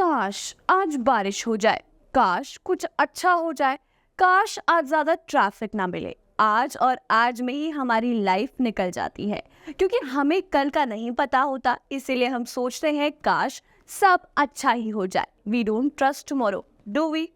काश आज बारिश हो जाए, काश कुछ अच्छा हो जाए, काश आज ज्यादा ट्रैफिक ना मिले। आज में ही हमारी लाइफ निकल जाती है, क्योंकि हमें कल का नहीं पता होता, इसीलिए हम सोचते हैं काश सब अच्छा ही हो जाए। We don't trust tomorrow, do we?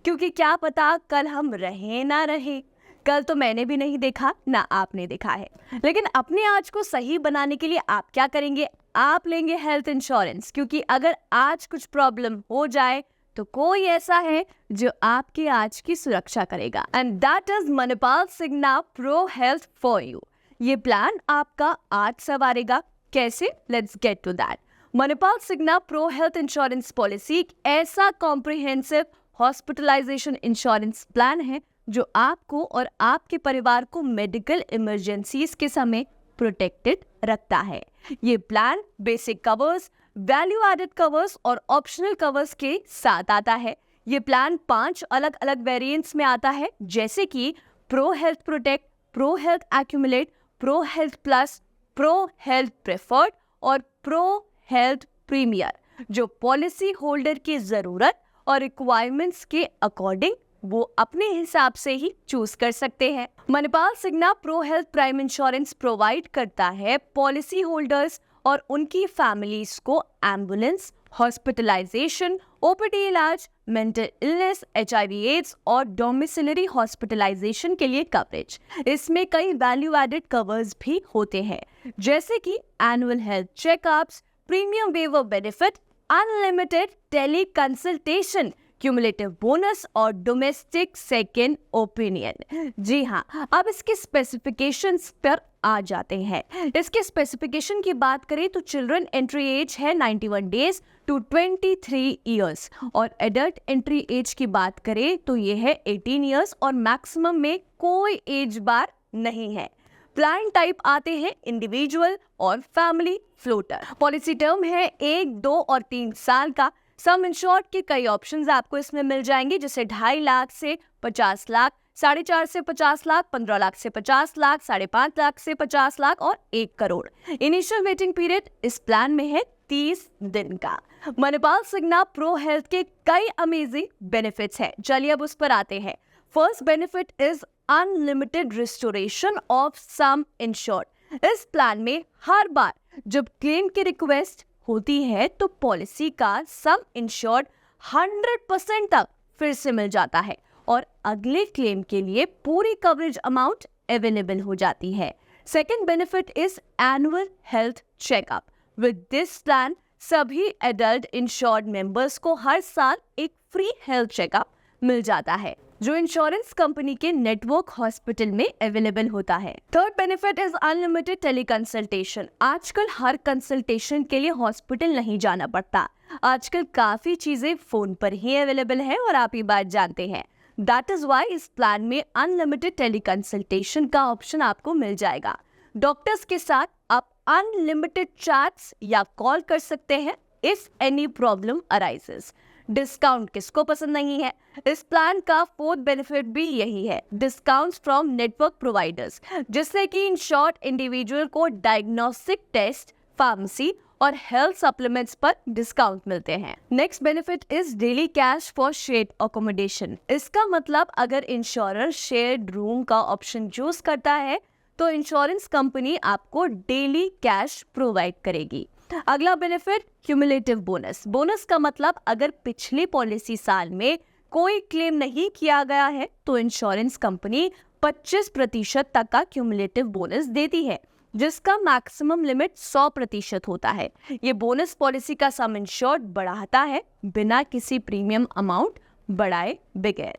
क्योंकि क्या पता कल हम रहे ना रहे। कल तो मैंने भी नहीं देखा, ना आपने देखा है। लेकिन अपने आज को सही बनाने के लिए आप क्या करेंगे? आप लेंगे हेल्थ इंश्योरेंस, क्योंकि अगर आज कुछ प्रॉब्लम हो जाए तो कोई ऐसा है जो आपके आज की सुरक्षा करेगा। And that is Manipal Cigna pro health for you. ये प्लान आपका आज संवारेगा। कैसे? Let's get to that. Manipal Cigna pro health insurance policy एक ऐसा कॉम्प्रिहेंसिव हॉस्पिटलाइजेशन इंश्योरेंस प्लान है जो आपको और आपके परिवार को मेडिकल इमरजेंसीज के समय प्रोटेक्टेड रखता है। ये plan basic covers, value added covers और ऑप्शनल कवर्स के साथ आता है। ये प्लान 5 अलग अलग वेरिएंट्स में आता है, जैसे कि pro health protect, pro health accumulate, pro health plus, pro health preferred और प्रो हेल्थ प्रीमियर, जो पॉलिसी होल्डर की जरूरत और रिक्वायरमेंट्स के अकॉर्डिंग वो अपने हिसाब से ही चूज कर सकते हैं। Manipal Cigna pro health prime insurance provide करता है पॉलिसी होल्डर्स और उनकी फैमिलीज को एम्बुलेंस, हॉस्पिटलाइजेशन, ओपीडी इलाज, मेंटल इलनेस, HIV एड्स और डोमिसिलरी हॉस्पिटलाइजेशन के लिए कवरेज। इसमें कई वैल्यू एडेड कवर्स भी होते हैं, जैसे कि annual health checkups, premium waiver benefit, unlimited tele consultation, cumulative bonus और डोमेस्टिक सेकेंड ओपिनियन। जी हाँ, अब इसके स्पेसिफिकेशंस पर आ जाते हैं। इसके स्पेसिफिकेशन की बात करें तो चिल्ड्रन एंट्री एज है 91 डेज टू 23 ईयर्स और एडल्ट एंट्री एज की बात करें तो ये है 18 ईयर्स और मैक्सिमम में कोई एज बार नहीं है। प्लान टाइप आते हैं इंडिविजुअल और फैमिली फ्लोटर। पॉलिसी टर्म है 1, 2 और 3 साल का। सम इंश्योर्ड के कई ऑप्शंस आपको इसमें मिल जाएंगे, जैसे 2.5 लाख से 50 लाख, 4.5 से 50 लाख, 15 लाख से 50 लाख, 5.5 लाख से 50 लाख और 1 करोड़। इनिशियल वेटिंग पीरियड इस प्लान में है 30 दिन का। मणिपाल सिग्ना प्रो हेल्थ के कई अमेजिंग बेनिफिट्स हैं, चलिए अब उस पर आते हैं। First benefit is unlimited restoration of some insured. इस प्लान में हर बार जब क्लेम की रिक्वेस्ट होती है तो पॉलिसी का सम इंश्योर्ड 100% तक फिर से मिल जाता है और अगले क्लेम के लिए पूरी कवरेज अमाउंट अवेलेबल हो जाती है। Second benefit is annual health checkup. With this plan सभी एडल्ट इंश्योर्ड मेंबर्स को हर साल एक फ्री हेल्थ चेकअप मिल जाता है, जो इंश्योरेंस कंपनी के नेटवर्क हॉस्पिटल में अवेलेबल होता है। Third benefit is unlimited tele consultation. आजकल हर कंसल्टेशन के लिए हॉस्पिटल नहीं जाना पड़ता। आजकल काफी चीजें फोन पर ही अवेलेबल है और आप ये बात जानते हैं। दैट इज वाई इस प्लान में अनलिमिटेड टेली कंसल्टेशन का ऑप्शन आपको मिल जाएगा। डॉक्टर्स के साथ आप अनलिमिटेड चैट्स या कॉल कर सकते हैं if any problem arises. Discount किसको पसंद नहीं है? इस प्लान का फोर्थ बेनिफिट भी यही है, डिस्काउंट्स फ्रॉम नेटवर्क प्रोवाइडर्स, जिससे कि इंश्योर्ड इंडिविजुअल को डायग्नोस्टिक टेस्ट, फार्मेसी और हेल्थ सप्लीमेंट्स पर डिस्काउंट मिलते हैं। Next benefit is daily cash for shared accommodation. इसका मतलब अगर इंश्योरर शेयर्ड रूम का ऑप्शन चूज करता है तो इंश्योरेंस कंपनी आपको डेली कैश प्रोवाइड करेगी। अगला बेनिफिट क्यूमुलेटिव बोनस। बोनस का मतलब अगर पिछले पॉलिसी साल में कोई क्लेम नहीं किया गया है तो इंश्योरेंस कंपनी 25% तक का क्यूमुलेटिव बोनस देती है, जिसका मैक्सिमम लिमिट 100% होता है। ये बोनस पॉलिसी का सम इंश्योर्ड बढ़ाता है बिना किसी प्रीमियम अमाउंट बढ़ाए बगैर।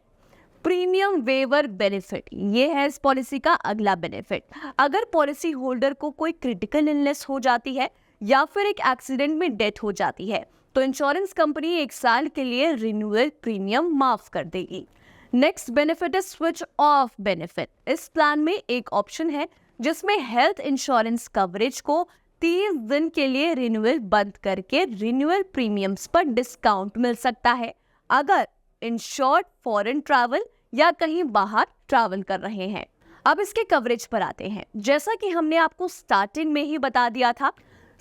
प्रीमियम वेवर बेनिफिट, ये है इस पॉलिसी का अगला बेनिफिट। अगर पॉलिसी होल्डर को कोई क्रिटिकल इलनेस हो जाती है या फिर एक एक्सीडेंट में डेथ हो जाती है तो इंश्योरेंस कंपनी 1 साल के लिए रिन्यूअल प्रीमियम माफ कर देगी। नेक्स्ट बेनिफिट है स्विच ऑफ बेनिफिट। इस प्लान में एक ऑप्शन है जिसमें हेल्थ इंश्योरेंस कवरेज को 30 दिन के लिए रिन्यूअल बंद करके रिन्यूअल प्रीमियम्स पर डिस्काउंट मिल सकता है अगर इंश्योर्ड फॉरेन ट्रैवल या कहीं बाहर ट्रैवल कर रहे हैं। अब इसके कवरेज पर आते हैं। जैसा कि हमने आपको स्टार्टिंग में ही बता दिया था,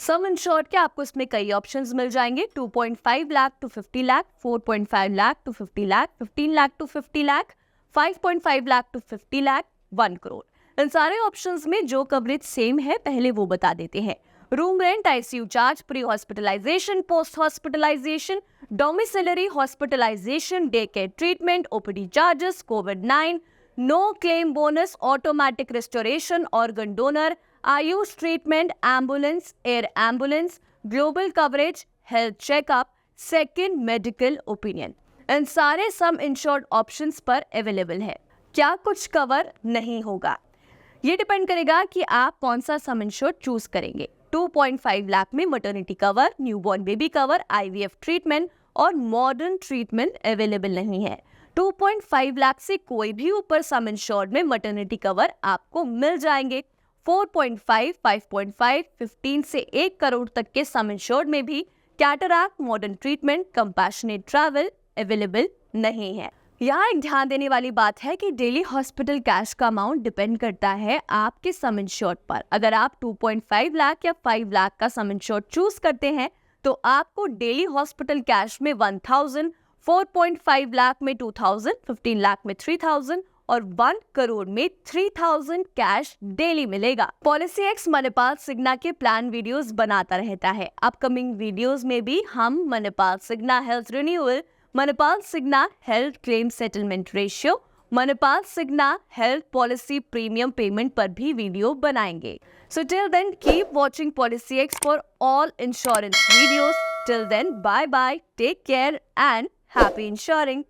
सम इंश्योर्ड के आपको इसमें कई ऑप्शंस मिल जाएंगे, 2.5 lakh to 50 lakh, 4.5 lakh to 50 lakh, 15 lakh to 50 lakh, 5.5 lakh to 50 lakh, 1 crore. इन सारे ऑप्शंस में जो कवरेज सेम है पहले वो बता देते हैं। Room rent, ICU charge, pre hospitalisation, post hospitalisation, domiciliary hospitalisation, day care treatment, OPD charges, Covid, no claim bonus, automatic restoration, organ donor, Ayush treatment, ambulance, air ambulance, global coverage, health checkup, second medical opinion, इन सारे sum insured options पर available है। क्या कुछ cover नहीं होगा, ये depend करेगा कि आप कौन सा सम इंश्योर्ड चूज करेंगे। 2.5 लाख में maternity cover, newborn baby cover, IVF treatment और मॉडर्न ट्रीटमेंट अवेलेबल नहीं है। 2.5 लाख से कोई भी ऊपर सम इंश्योर्ड में मैटरनिटी कवर आपको मिल जाएंगे। 4.5, 5.5, 15 से 1 करोड़ तक के सम इंश्योर्ड में भी cataract, modern treatment, compassionate travel available नहीं है। यहाँ एक ध्यान देने वाली बात है कि डेली हॉस्पिटल कैश का अमाउंट डिपेंड करता है आपके सम इंश्योर्ड पर। अगर आप 2.5 लाख या 5 लाख का सम इंश्योर्ड चूज करते हैं तो आपको डेली हॉस्पिटल कैश में 1000, 4.5 लाख में 2000, 15 लाख में 3000 और 1 करोड़ में 3000 कैश डेली मिलेगा। पॉलिसी एक्स मणिपाल सिग्ना के प्लान वीडियोस बनाता रहता है। अपकमिंग वीडियोस में भी हम Manipal Cigna health renewal, Manipal Cigna health claim settlement ratio, Manipal Cigna health policy premium payment पर भी वीडियो बनाएंगे। So till then, keep watching Policy X for all insurance videos. Till then, bye bye, take care and happy insuring.